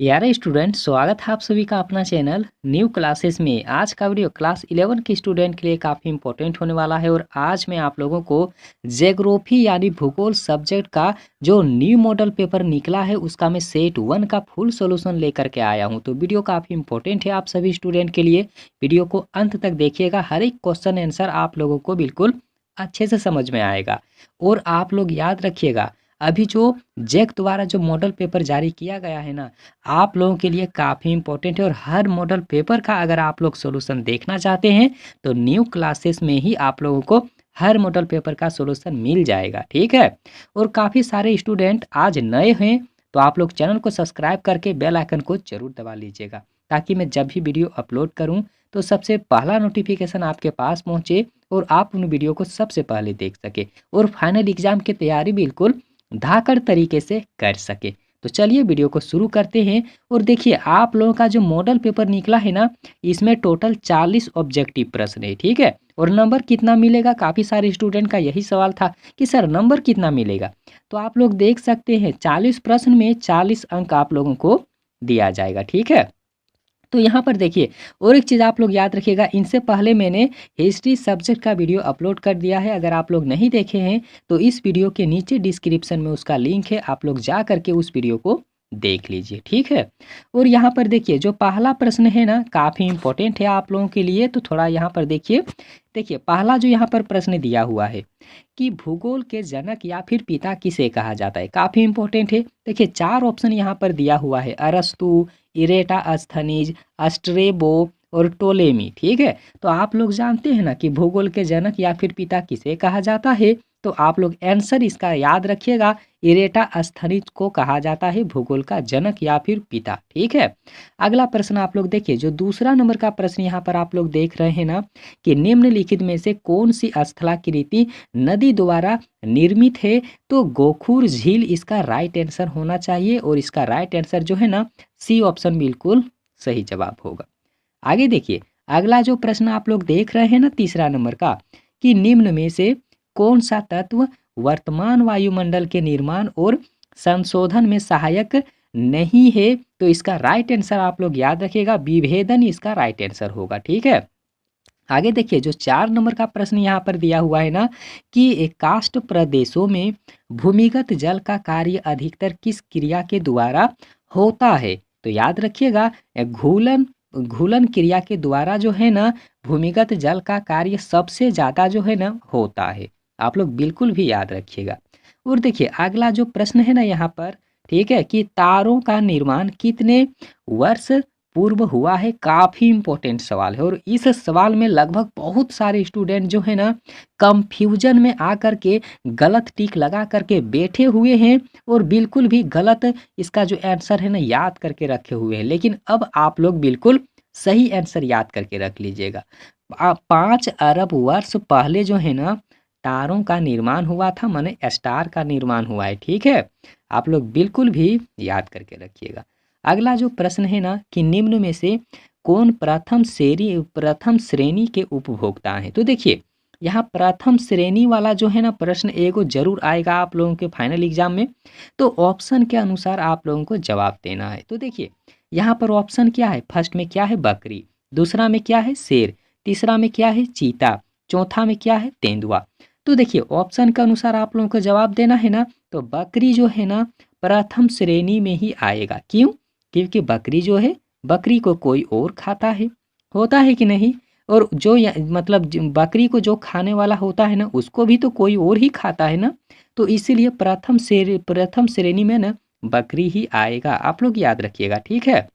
प्यारे स्टूडेंट, स्वागत है आप सभी का अपना चैनल न्यू क्लासेस में। आज का वीडियो क्लास 11 के स्टूडेंट के लिए काफ़ी इंपॉर्टेंट होने वाला है और आज मैं आप लोगों को ज्योग्राफी यानी भूगोल सब्जेक्ट का जो न्यू मॉडल पेपर निकला है उसका मैं सेट 1 का फुल सॉल्यूशन लेकर के आया हूं। तो वीडियो काफ़ी इंपॉर्टेंट है आप सभी स्टूडेंट के लिए। वीडियो को अंत तक देखिएगा, हर एक क्वेश्चन आंसर आप लोगों को बिल्कुल अच्छे से समझ में आएगा। और आप लोग याद रखिएगा, अभी जो जैक द्वारा जो मॉडल पेपर जारी किया गया है ना, आप लोगों के लिए काफ़ी इंपॉर्टेंट है। और हर मॉडल पेपर का अगर आप लोग सॉल्यूशन देखना चाहते हैं तो न्यू क्लासेस में ही आप लोगों को हर मॉडल पेपर का सॉल्यूशन मिल जाएगा, ठीक है। और काफ़ी सारे स्टूडेंट आज नए हैं तो आप लोग चैनल को सब्सक्राइब करके बेल आइकन को जरूर दबा लीजिएगा, ताकि मैं जब भी वीडियो अपलोड करूं तो सबसे पहला नोटिफिकेशन आपके पास पहुंचे और आप उन वीडियो को सबसे पहले देख सके और फाइनल एग्जाम की तैयारी बिल्कुल धाकड़ तरीके से कर सके। तो चलिए वीडियो को शुरू करते हैं। और देखिए, आप लोगों का जो मॉडल पेपर निकला है ना, इसमें टोटल 40 ऑब्जेक्टिव प्रश्न है, ठीक है। और नंबर कितना मिलेगा, काफ़ी सारे स्टूडेंट का यही सवाल था कि सर नंबर कितना मिलेगा। तो आप लोग देख सकते हैं 40 प्रश्न में 40 अंक आप लोगों को दिया जाएगा, ठीक है। तो यहाँ पर देखिए, और एक चीज़ आप लोग याद रखिएगा, इनसे पहले मैंने हिस्ट्री सब्जेक्ट का वीडियो अपलोड कर दिया है। अगर आप लोग नहीं देखे हैं तो इस वीडियो के नीचे डिस्क्रिप्शन में उसका लिंक है, आप लोग जा करके उस वीडियो को देख लीजिए, ठीक है। और यहाँ पर देखिए, जो पहला प्रश्न है ना, काफ़ी इंपॉर्टेंट है आप लोगों के लिए। तो थोड़ा यहाँ पर देखिए, पहला जो यहाँ पर प्रश्न दिया हुआ है कि भूगोल के जनक या फिर पिता किसे कहा जाता है, काफ़ी इंपॉर्टेंट है। देखिए, 4 ऑप्शन यहाँ पर दिया हुआ है, अरस्तु, इरेटा अस्थनीज, स्ट्रेबो और टोलेमी, ठीक है। तो आप लोग जानते हैं ना कि भूगोल के जनक या फिर पिता किसे कहा जाता है। तो आप लोग आंसर इसका याद रखिएगा, इरेटा अस्थनीज को कहा जाता है भूगोल का जनक या फिर पिता, ठीक है। अगला प्रश्न आप लोग देखिए, जो दूसरा नंबर का प्रश्न यहाँ पर आप लोग देख रहे हैं ना, कि निम्नलिखित में से कौन सी स्थलाकृति नदी द्वारा निर्मित है। तो गोखुर झील इसका राइट आंसर होना चाहिए और इसका राइट आंसर जो है ना, सी ऑप्शन बिल्कुल सही जवाब होगा। आगे देखिए, अगला जो प्रश्न आप लोग देख रहे हैं ना, तीसरा नंबर का, कि निम्न में से कौन सा तत्व वर्तमान वायुमंडल के निर्माण और संशोधन में सहायक नहीं है। तो इसका राइट आंसर आप लोग याद रखिएगा, विभेदन इसका राइट आंसर होगा, ठीक है। आगे देखिए, जो 4 नंबर का प्रश्न यहाँ पर दिया हुआ है ना, कि कास्ट प्रदेशों में भूमिगत जल का कार्य अधिकतर किस क्रिया के द्वारा होता है। तो याद रखिएगा, घूलन घूलन क्रिया के द्वारा जो है ना, भूमिगत जल का कार्य सबसे ज़्यादा जो है ना होता है। आप लोग बिल्कुल भी याद रखिएगा। और देखिए, अगला जो प्रश्न है ना यहाँ पर, ठीक है, कि तारों का निर्माण कितने वर्ष पूर्व हुआ है, काफ़ी इंपॉर्टेंट सवाल है। और इस सवाल में लगभग बहुत सारे स्टूडेंट जो है ना, कंफ्यूजन में आकर के गलत टिक लगा करके बैठे हुए हैं और बिल्कुल भी गलत इसका जो आंसर है ना याद करके रखे हुए हैं। लेकिन अब आप लोग बिल्कुल सही आंसर याद करके रख लीजिएगा। 5 अरब वर्ष पहले जो है ना, तारों का निर्माण हुआ था, माने स्टार का निर्माण हुआ है, ठीक है। आप लोग बिल्कुल भी याद करके रखिएगा। अगला जो प्रश्न है ना, कि निम्न में से कौन प्रथम श्रेणी के उपभोक्ता हैं। तो देखिए, यहाँ प्रथम श्रेणी वाला जो है ना प्रश्न एगो जरूर आएगा आप लोगों के फाइनल एग्जाम में। तो ऑप्शन के अनुसार आप लोगों को जवाब देना है। तो देखिए, यहाँ पर ऑप्शन क्या है, फर्स्ट में क्या है, बकरी, दूसरा में क्या है, शेर, तीसरा में क्या है, चीता, चौथा में क्या है, तेंदुआ। तो देखिए, ऑप्शन के अनुसार आप लोगों को जवाब देना है ना, तो बकरी जो है ना प्रथम श्रेणी में ही आएगा। क्यों? क्योंकि बकरी जो है, बकरी को कोई और खाता है, होता है कि नहीं। और जो मतलब बकरी को जो खाने वाला होता है ना, उसको भी तो कोई और ही खाता है ना। तो इसीलिए प्रथम श्रेणी में ना बकरी ही आएगा, आप लोग याद रखिएगा, ठीक है।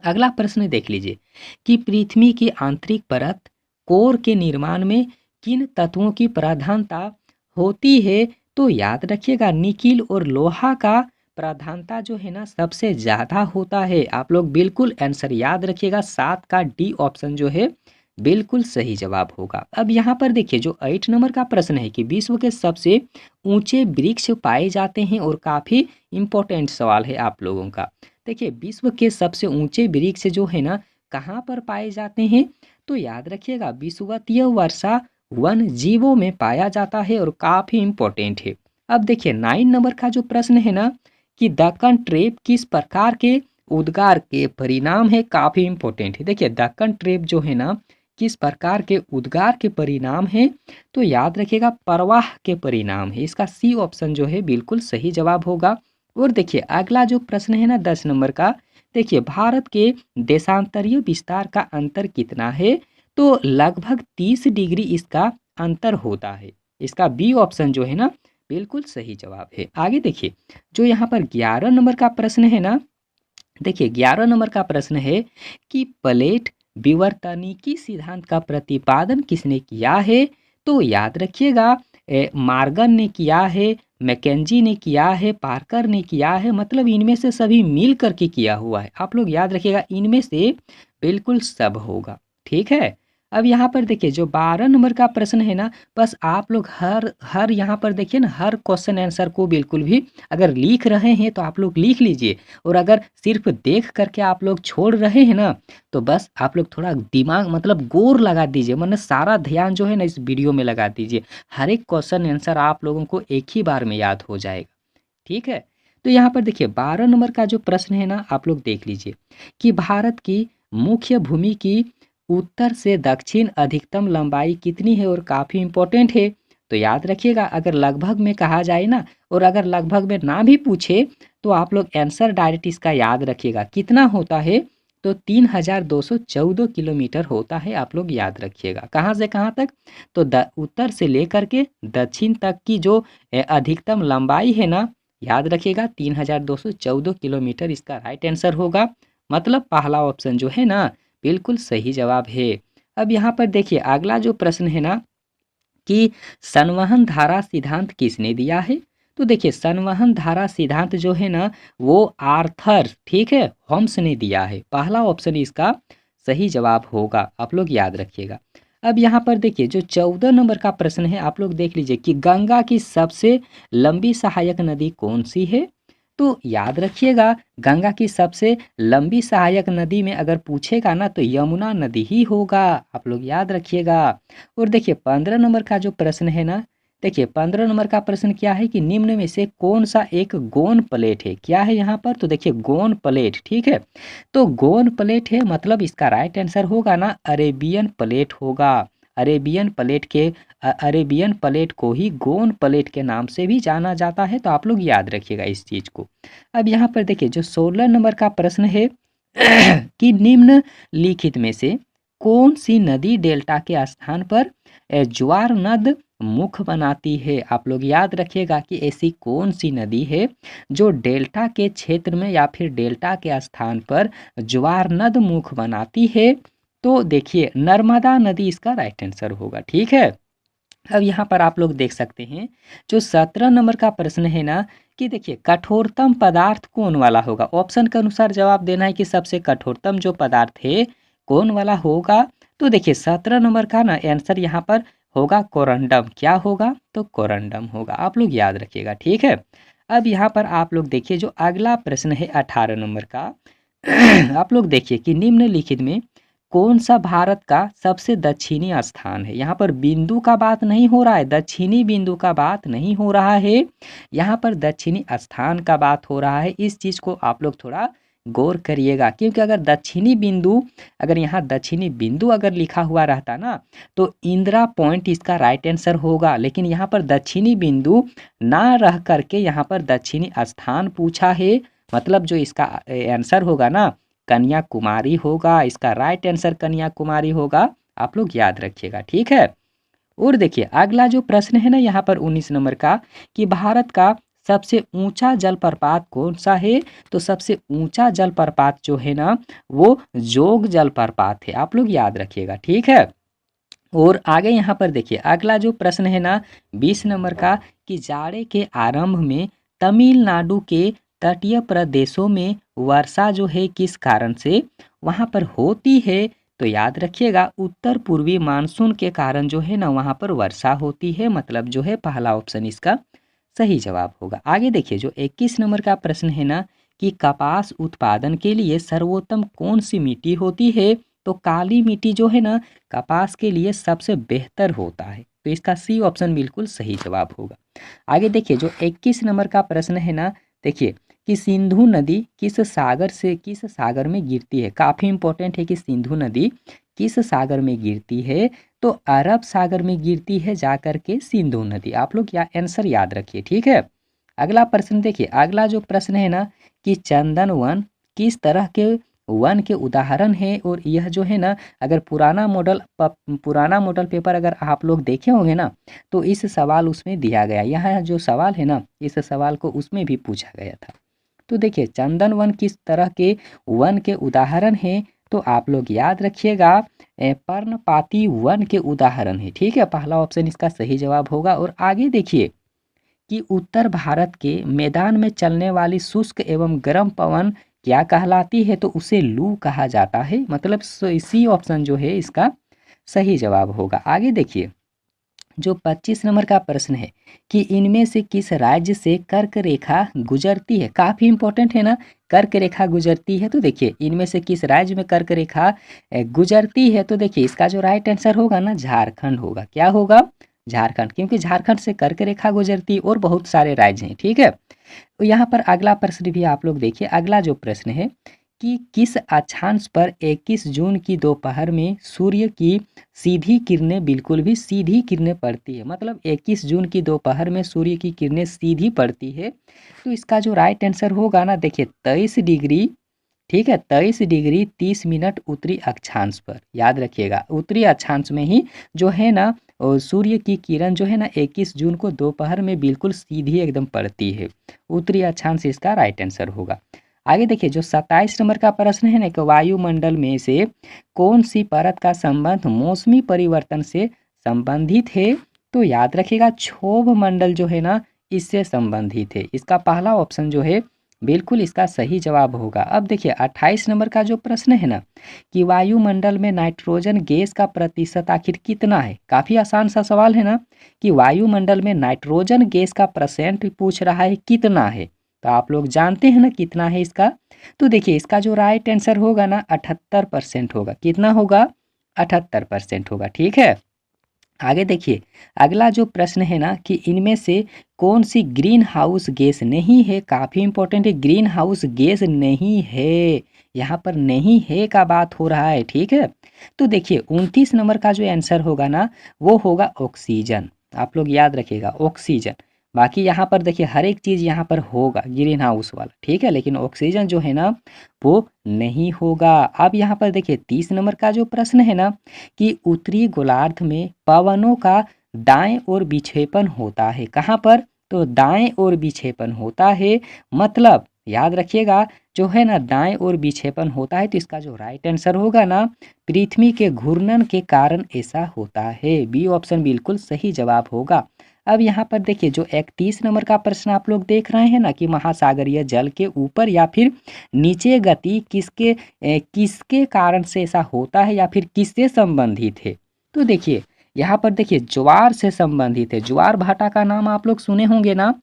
अगला प्रश्न देख लीजिए, कि पृथ्वी की आंतरिक परत कोर के निर्माण में किन तत्वों की प्रधानता होती है। तो याद रखिएगा, निकिल और लोहा का प्रधानता जो है ना सबसे ज़्यादा होता है। आप लोग बिल्कुल आंसर याद रखिएगा, 7 का डी ऑप्शन जो है बिल्कुल सही जवाब होगा। अब यहाँ पर देखिए, जो 8 नंबर का प्रश्न है कि विश्व के सबसे ऊंचे वृक्ष पाए जाते हैं, और काफ़ी इंपॉर्टेंट सवाल है आप लोगों का। देखिए, विश्व के सबसे ऊंचे वृक्ष जो है ना कहाँ पर पाए जाते हैं। तो याद रखिएगा, विषुवतीय वर्षा वन जीवों में पाया जाता है और काफ़ी इंपॉर्टेंट है। अब देखिए, 9 नंबर का जो प्रश्न है ना, कि दक्कन ट्रेप किस प्रकार के उद्गार के परिणाम है, काफ़ी इंपॉर्टेंट है। देखिए दक्कन ट्रेप जो है ना किस प्रकार के उद्गार के परिणाम है, तो याद रखिएगा प्रवाह के परिणाम है। इसका सी ऑप्शन जो है बिल्कुल सही जवाब होगा। और देखिए अगला जो प्रश्न है ना 10 नंबर का, देखिए भारत के देशांतरीय विस्तार का अंतर कितना है, तो लगभग 30 डिग्री इसका अंतर होता है। इसका बी ऑप्शन जो है ना बिल्कुल सही जवाब है। आगे देखिए जो यहाँ पर 11 नंबर का प्रश्न है ना, देखिए 11 नंबर का प्रश्न है कि प्लेट विवर्तनिकी सिद्धांत का प्रतिपादन किसने किया है, तो याद रखिएगा मार्गन ने किया है, मैकेंजी ने किया है, पार्कर ने किया है, मतलब इनमें से सभी मिल करके किया हुआ है। आप लोग याद रखिएगा इनमें से बिल्कुल सब होगा। ठीक है। अब यहाँ पर देखिए जो 12 नंबर का प्रश्न है ना, बस आप लोग हर हर यहाँ पर देखिए ना हर क्वेश्चन आंसर को बिल्कुल भी अगर लिख रहे हैं तो आप लोग लिख लीजिए, और अगर सिर्फ देख करके आप लोग छोड़ रहे हैं ना तो बस आप लोग थोड़ा दिमाग मतलब गौर लगा दीजिए, मतलब सारा ध्यान जो है ना इस वीडियो में लगा दीजिए। हर एक क्वेश्चन आंसर आप लोगों को एक ही बार में याद हो जाएगा। ठीक है। तो यहाँ पर देखिए 12 नंबर का जो प्रश्न है ना आप लोग देख लीजिए कि भारत की मुख्य भूमि की उत्तर से दक्षिण अधिकतम लंबाई कितनी है, और काफ़ी इंपॉर्टेंट है। तो याद रखिएगा अगर लगभग में कहा जाए ना, और अगर लगभग में ना भी पूछे तो आप लोग आंसर डायरेक्ट इसका याद रखिएगा कितना होता है, तो 3214 किलोमीटर होता है। आप लोग याद रखिएगा कहाँ से कहाँ तक, तो उत्तर से लेकर के दक्षिण तक की जो अधिकतम लंबाई है ना, याद रखिएगा 3214 किलोमीटर इसका राइट आंसर होगा। मतलब पहला ऑप्शन जो है ना बिल्कुल सही जवाब है। अब यहाँ पर देखिए अगला जो प्रश्न है ना कि संवहन धारा सिद्धांत किसने दिया है, तो देखिए संवहन धारा सिद्धांत जो है ना वो आर्थर ठीक है होम्स ने दिया है। पहला ऑप्शन इसका सही जवाब होगा। आप लोग याद रखिएगा। अब यहाँ पर देखिए जो 14 नंबर का प्रश्न है आप लोग देख लीजिए कि गंगा की सबसे लंबी सहायक नदी कौन सी है, तो याद रखिएगा गंगा की सबसे लंबी सहायक नदी में अगर पूछेगा ना तो यमुना नदी ही होगा। आप लोग याद रखिएगा। और देखिए 15 नंबर का जो प्रश्न है ना, देखिए 15 नंबर का प्रश्न क्या है कि निम्न में से कौन सा एक गोन प्लेट है, क्या है यहाँ पर, तो देखिए गोन प्लेट ठीक है। तो गोन प्लेट है मतलब इसका राइट आंसर होगा ना अरेबियन प्लेट होगा। अरेबियन प्लेट के अरेबियन प्लेट को ही गोन प्लेट के नाम से भी जाना जाता है। तो आप लोग याद रखिएगा इस चीज़ को। अब यहाँ पर देखिए जो 16 नंबर का प्रश्न है कि निम्नलिखित में से कौन सी नदी डेल्टा के स्थान पर ज्वार नद मुख बनाती है। आप लोग याद रखिएगा कि ऐसी कौन सी नदी है जो डेल्टा के क्षेत्र में या फिर डेल्टा के स्थान पर ज्वार नद मुख बनाती है, तो देखिए नर्मदा नदी इसका राइट आंसर होगा। ठीक है। अब यहाँ पर आप लोग देख सकते हैं जो 17 नंबर का प्रश्न है ना कि देखिए कठोरतम पदार्थ कौन वाला होगा। ऑप्शन के अनुसार जवाब देना है कि सबसे कठोरतम जो पदार्थ है कौन वाला होगा। तो देखिए 17 नंबर का ना आंसर यहाँ पर होगा कोरंडम। क्या होगा, तो कोरंडम होगा। आप लोग याद रखिएगा। ठीक है। अब यहाँ पर आप लोग देखिए जो अगला प्रश्न है 18 नंबर का आप लोग देखिए कि निम्नलिखित में कौन सा भारत का सबसे दक्षिणी स्थान है। यहाँ पर बिंदु का बात नहीं हो रहा है, दक्षिणी बिंदु का बात नहीं हो रहा है, यहाँ पर दक्षिणी स्थान का बात हो रहा है। इस चीज़ को आप लोग थोड़ा गौर करिएगा, क्योंकि अगर दक्षिणी बिंदु अगर यहाँ दक्षिणी बिंदु अगर लिखा हुआ रहता ना तो इंदिरा पॉइंट इसका राइट आंसर होगा। लेकिन यहाँ पर दक्षिणी बिंदु ना रह करके यहाँ पर दक्षिणी स्थान पूछा है, मतलब जो इसका आंसर होगा ना कन्याकुमारी होगा। इसका राइट आंसर कन्याकुमारी होगा। आप लोग याद रखिएगा। ठीक है। और देखिए अगला जो प्रश्न है ना यहाँ पर 19 नंबर का कि भारत का सबसे ऊंचा जलप्रपात कौन सा है, तो सबसे ऊंचा जलप्रपात जो है ना वो जोग जलप्रपात है। आप लोग याद रखिएगा। ठीक है। और आगे यहाँ पर देखिए अगला जो प्रश्न है ना 20 नंबर का कि जाड़े के आरंभ में तमिलनाडु के तटीय प्रदेशों में वर्षा जो है किस कारण से वहाँ पर होती है, तो याद रखिएगा उत्तर पूर्वी मानसून के कारण जो है ना वहाँ पर वर्षा होती है। मतलब जो है पहला ऑप्शन इसका सही जवाब होगा। आगे देखिए जो 21 नंबर का प्रश्न है ना कि कपास उत्पादन के लिए सर्वोत्तम कौन सी मिट्टी होती है, तो काली मिट्टी जो है ना कपास के लिए सबसे बेहतर होता है। तो इसका सी ऑप्शन बिल्कुल सही जवाब होगा। आगे देखिए जो 21 नंबर का प्रश्न है ना, देखिए कि सिंधु नदी किस सागर में गिरती है। काफ़ी इंपॉर्टेंट है कि सिंधु नदी किस सागर में गिरती है, तो अरब सागर में गिरती है जाकर के सिंधु नदी। आप लोग या आंसर याद रखिए, ठीक है। अगला प्रश्न देखिए, अगला जो प्रश्न है ना कि चंदन वन किस तरह के वन के उदाहरण है, और यह जो है ना अगर पुराना मॉडल पेपर अगर आप लोग देखे होंगे ना, तो इस सवाल उसमें दिया गया, यहाँ जो सवाल है ना इस सवाल को उसमें भी पूछा गया था। तो देखिए चंदन वन किस तरह के वन के उदाहरण है, तो आप लोग याद रखिएगा पर्णपाती वन के उदाहरण है, ठीक है। पहला ऑप्शन इसका सही जवाब होगा। और आगे देखिए कि उत्तर भारत के मैदान में चलने वाली शुष्क एवं गर्म पवन क्या कहलाती है, तो उसे लू कहा जाता है। मतलब सी ऑप्शन जो है इसका सही जवाब होगा। आगे देखिए जो 25 नंबर का प्रश्न है कि इनमें से किस राज्य से कर्क रेखा गुजरती है। काफ़ी इंपॉर्टेंट है ना, कर्क रेखा गुजरती है। तो देखिए इनमें से किस राज्य में कर्क रेखा गुजरती है, तो देखिए इसका जो राइट आंसर होगा ना झारखंड होगा। क्या होगा? झारखंड, क्योंकि झारखंड से कर्क रेखा गुजरती और बहुत सारे राज्य हैं, ठीक है। तो यहाँ पर अगला प्रश्न भी आप लोग देखिए, अगला जो प्रश्न है कि किस अक्षांश पर 21 जून की दोपहर में सूर्य की सीधी किरणें बिल्कुल भी सीधी किरणें पड़ती है। मतलब 21 जून की दोपहर में सूर्य की किरणें सीधी पड़ती है। तो इसका जो राइट आंसर होगा ना देखिए 23 डिग्री, ठीक है, 23 डिग्री 30 मिनट उत्तरी अक्षांश पर। याद रखिएगा उत्तरी अक्षांश में ही जो है ना सूर्य की किरण जो है ना 21 जून को दोपहर में बिल्कुल सीधी एकदम पड़ती है। उत्तरी अक्षांश इसका राइट आंसर होगा। आगे देखिए जो 27 नंबर का प्रश्न है ना कि वायुमंडल में से कौन सी परत का संबंध मौसमी परिवर्तन से संबंधित है, तो याद रखिएगा क्षोभ मंडल जो है ना इससे संबंधित है। इसका पहला ऑप्शन जो है बिल्कुल इसका सही जवाब होगा। अब देखिए 28 नंबर का जो प्रश्न है ना कि वायुमंडल में नाइट्रोजन गैस का प्रतिशत आखिर कितना है। काफ़ी आसान सा सवाल है ना कि वायुमंडल में नाइट्रोजन गैस का परसेंट पूछ रहा है कितना है, तो आप लोग जानते हैं ना कितना है इसका। तो देखिए इसका जो राइट आंसर होगा ना 78% होगा। कितना होगा? 78% होगा, ठीक है। आगे देखिए अगला जो प्रश्न है ना कि इनमें से कौन सी ग्रीन हाउस गैस नहीं है। काफ़ी इंपॉर्टेंट है, ग्रीन हाउस गैस नहीं है, यहाँ पर नहीं है का बात हो रहा है, ठीक है। तो देखिए 29 नंबर का जो आंसर होगा ना वो होगा ऑक्सीजन। आप लोग याद रखिएगा ऑक्सीजन। बाकी यहाँ पर देखिए हर एक चीज़ यहाँ पर होगा ग्रीन हाउस वाला, ठीक है, लेकिन ऑक्सीजन जो है ना वो नहीं होगा। अब यहाँ पर देखिए 30 नंबर का जो प्रश्न है ना कि उत्तरी गोलार्ध में पवनों का दाएं ओर विक्षेपण होता है। कहाँ पर? तो दाएं ओर विक्षेपण होता है। मतलब याद रखिएगा जो है ना दाएं ओर विक्षेपण होता है, तो इसका जो राइट आंसर होगा ना पृथ्वी के घूर्णन के कारण ऐसा होता है। बी ऑप्शन बिल्कुल सही जवाब होगा। अब यहाँ पर देखिए जो 31 नंबर का प्रश्न आप लोग देख रहे हैं ना कि महासागरीय जल के ऊपर या फिर नीचे गति किसके कारण से ऐसा होता है या फिर किससे संबंधित है। तो देखिए यहाँ पर देखिए ज्वार से संबंधित है। ज्वार भाटा का नाम आप लोग सुने होंगे ना।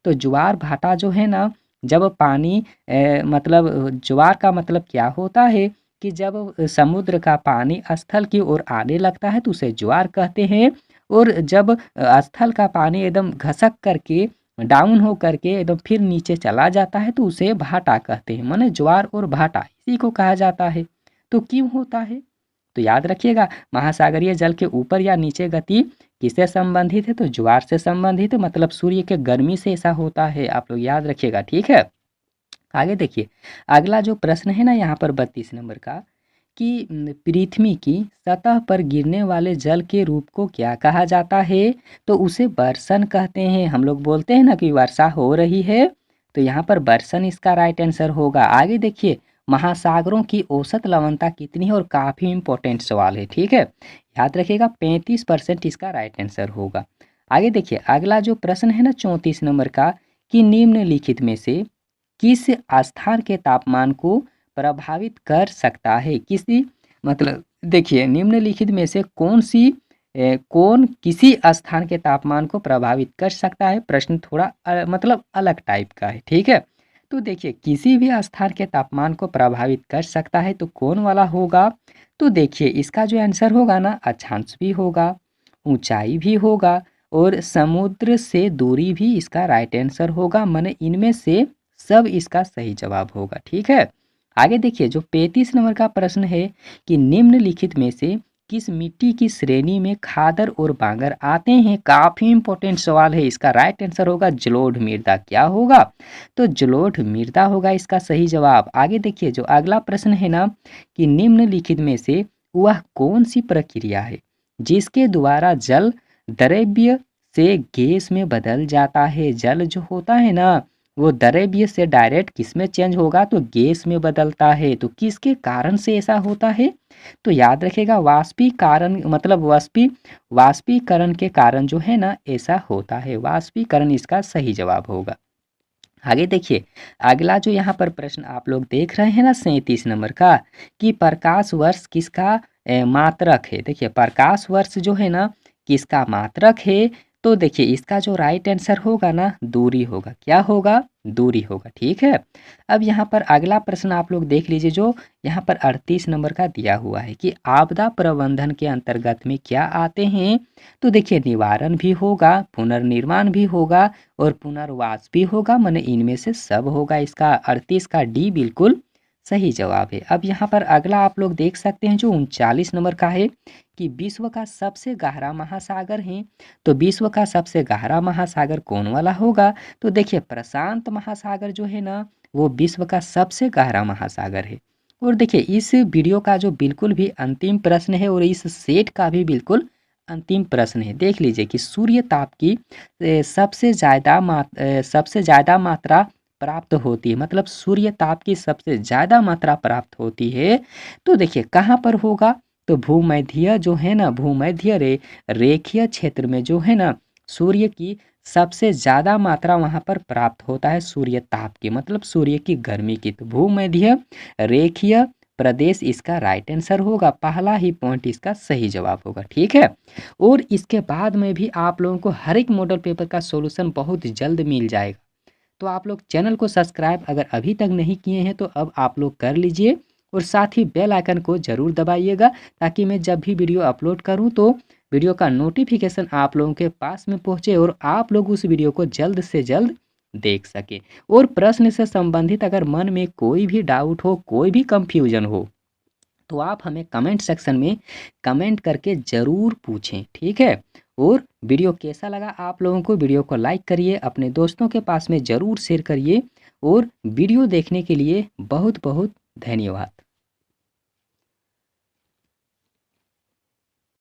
तो ज्वार भाटा जो है ना जब पानी मतलब ज्वार का मतलब क्या होता है कि जब समुद्र का पानी स्थल की ओर आने लगता है तो उसे ज्वार कहते हैं। और जब स्थल का पानी एकदम घसक करके डाउन हो करके एकदम फिर नीचे चला जाता है तो उसे भाटा कहते हैं। माने ज्वार और भाटा इसी को कहा जाता है। तो क्यों होता है? तो याद रखिएगा महासागरीय जल के ऊपर या नीचे गति किससे संबंधित है, तो ज्वार से संबंधित है। मतलब सूर्य के गर्मी से ऐसा होता है, आप लोग याद रखिएगा, ठीक है। आगे देखिए अगला जो प्रश्न है ना यहाँ पर 32 नंबर का कि पृथ्वी की सतह पर गिरने वाले जल के रूप को क्या कहा जाता है, तो उसे बरसन कहते हैं। हम लोग बोलते हैं ना कि वर्षा हो रही है, तो यहाँ पर बरसन इसका राइट आंसर होगा। आगे देखिए महासागरों की औसत लवणता कितनी है, और काफ़ी इंपॉर्टेंट सवाल है, ठीक है। याद रखिएगा 35% इसका राइट आंसर होगा। आगे देखिए अगला जो प्रश्न है ना 34 नंबर का कि निम्नलिखित में से किस स्थान के तापमान को प्रभावित कर सकता है। किसी मतलब देखिए निम्नलिखित में से कौन किसी स्थान के तापमान को प्रभावित कर सकता है। प्रश्न थोड़ा मतलब अलग टाइप का है, ठीक है। तो देखिए किसी भी स्थान के तापमान को प्रभावित कर सकता है तो कौन वाला होगा। तो देखिए इसका जो आंसर होगा ना अक्षांश भी होगा, ऊंचाई भी होगा और समुद्र से दूरी भी इसका राइट आंसर होगा। माने इनमें से सब इसका सही जवाब होगा। ठीक है, आगे देखिए जो 35 नंबर का प्रश्न है कि निम्नलिखित में से किस मिट्टी की श्रेणी में खादर और बांगर आते हैं। काफी इंपॉर्टेंट सवाल है, इसका राइट आंसर होगा जलोढ़ मृदा। क्या होगा, तो जलोढ़ मृदा होगा इसका सही जवाब। आगे देखिए जो अगला प्रश्न है ना कि निम्नलिखित में से वह कौन सी प्रक्रिया है जिसके द्वारा जल द्रव्य से गैस में बदल जाता है। जल जो होता है ना वो द्रव्य से डायरेक्ट किस में चेंज होगा, तो गैस में बदलता है। तो किसके कारण से ऐसा होता है, तो याद रखेगा वाष्पीकरण, मतलब वाष्पीकरण के कारण जो है ना ऐसा होता है। वाष्पीकरण इसका सही जवाब होगा। आगे देखिए अगला जो यहाँ पर प्रश्न आप लोग देख रहे हैं ना 37 नंबर का कि प्रकाश वर्ष किसका मात्रक है। देखिए प्रकाश वर्ष जो है ना किसका मात्रक है, तो देखिए इसका जो राइट आंसर होगा ना दूरी होगा। क्या होगा, दूरी होगा। ठीक है, अब यहाँ पर अगला प्रश्न आप लोग देख लीजिए जो यहाँ पर 38 नंबर का दिया हुआ है कि आपदा प्रबंधन के अंतर्गत में क्या आते हैं। तो देखिए निवारण भी होगा, पुनर्निर्माण भी होगा और पुनर्वास भी होगा, माने इनमें से सब होगा। इसका 38 का डी बिल्कुल सही जवाब है। अब यहाँ पर अगला आप लोग देख सकते हैं जो 39 नंबर का है कि विश्व का सबसे गहरा महासागर है। तो विश्व का सबसे गहरा महासागर कौन वाला होगा, तो देखिए प्रशांत महासागर जो है ना वो विश्व का सबसे गहरा महासागर है। और देखिए इस वीडियो का जो बिल्कुल भी अंतिम प्रश्न है और इस सेट का भी बिल्कुल अंतिम प्रश्न है, देख लीजिए कि सूर्य ताप की सबसे ज़्यादा मात्रा प्राप्त होती है, मतलब सूर्य ताप की सबसे ज़्यादा मात्रा प्राप्त होती है। तो देखिए कहाँ पर होगा, तो भूमध्य जो है ना भूमध्य रेखीय क्षेत्र में जो है ना सूर्य की सबसे ज़्यादा मात्रा वहाँ पर प्राप्त होता है सूर्य ताप की, मतलब सूर्य की गर्मी की। तो भूमध्य रेखीय प्रदेश इसका राइट आंसर होगा। पहला ही पॉइंट इसका सही जवाब होगा। ठीक है, और इसके बाद में भी आप लोगों को हर एक मॉडल पेपर का सॉल्यूशन बहुत जल्द मिल जाएगा। तो आप लोग चैनल को सब्सक्राइब अगर अभी तक नहीं किए हैं तो अब आप लोग कर लीजिए और साथ ही बेल आइकन को ज़रूर दबाइएगा ताकि मैं जब भी वीडियो अपलोड करूं तो वीडियो का नोटिफिकेशन आप लोगों के पास में पहुंचे और आप लोग उस वीडियो को जल्द से जल्द देख सके। और प्रश्न से संबंधित अगर मन में कोई भी डाउट हो, कोई भी कंफ्यूजन हो, तो आप हमें कमेंट सेक्शन में कमेंट करके ज़रूर पूछें। ठीक है, और वीडियो कैसा लगा आप लोगों को, वीडियो को लाइक करिए, अपने दोस्तों के पास में ज़रूर शेयर करिए और वीडियो देखने के लिए बहुत बहुत धन्यवाद।